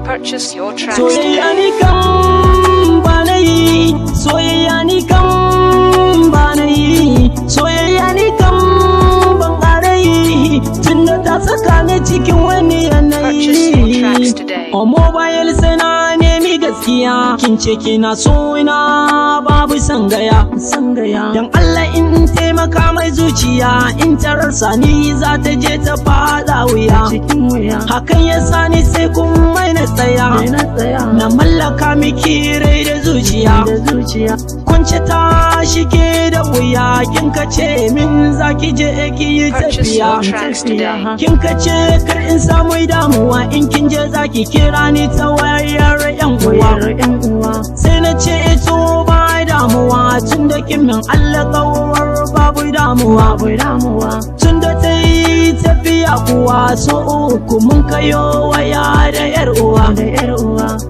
Purchase your tracks Soyayya today. ni kan ba na yi, soyayya ni kan ba na yi, soyayya ni kan ban ƙara yi, tunda ta saka ni cikin wani Purchase your tracks yanayi. today. A mobile sana nemi gaskiya, kin ce kina so na babu sangaya. Dan Allah in taimaka mai zuciya, in ta rasa ni za ta je ta fada wuya. Hakan ya sani sai kun mai na tsaya, na mallaka miki rai da zuciya. Kunce ta shige da wuya, kin ka ce min za ki je ki yi Purchase your tafiya. tracks today. Kin ka ce kar in samu damuwa, in kin je za ki kira ni ta wayar yan uwa. Sai na ce ito ba damuwa, tun da kin min alƙawar babu damuwa. Tun da ta yi tafiya kuwa, so uku mun kayo waya da yar uwa.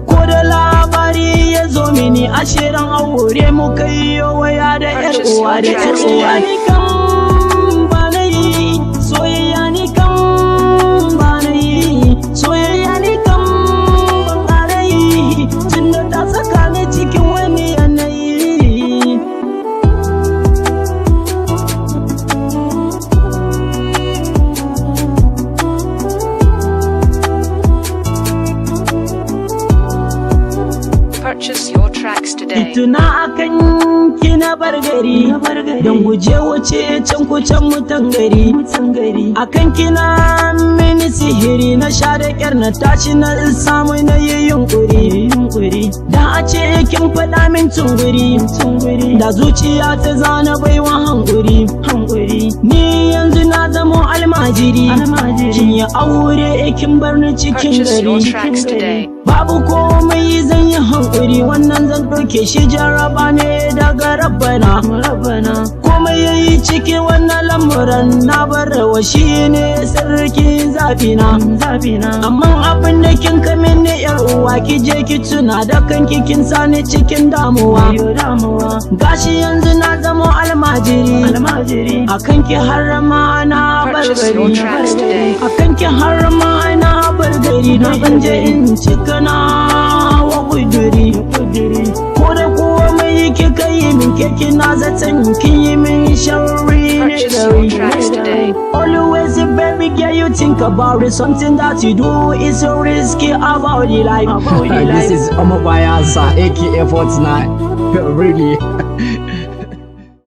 Ko da labari ya zo mini, ashirin aure mu kayo waya da yar uwa. Soyayya ni kan ba na yi, soyayya ni kan ba na yi, soyayya ni kan ban ƙara yi, tunda ta saka ni cikin wani yanayi. Purchase your tracks today. Tuna akan ki na bar gari, don guje wuce can kucan mutan gari. Akan kina mini sihiri, na sha da ƙyar na tashi na samu na yi yunkuri. Da a ce kin faɗa min tunguri, da zuciya ta zana baiwa hankuri. Ni yanzu na zama almajiri, kin yi aure kin bar ni cikin Purchase your tracks gari. today. Babu komai zan yi hankuri, wannan zan ɗauke shi jaraba ne daga rabbana. Komai yayi ciki wannan lamuran, na bar wa shi ne sarki zabina. Amma abin da kin kamin ne yar uwa, ki je ki tuna da kanki, kin sani cikin damuwa. Gashi yanzu na zama almajiri, akan ki har ma na bar Purchase your tracks today. gari. Akan ki har ma na bar gari, na ban je in cika na wa kuduri. Ko da komai kika yi min, keke na zaton kin yi min sharri ne Purchase da your tracks today. Always, baby girl, you think about it. Something that you do is so risky about the life. This is BAYALSA aka 49. Really.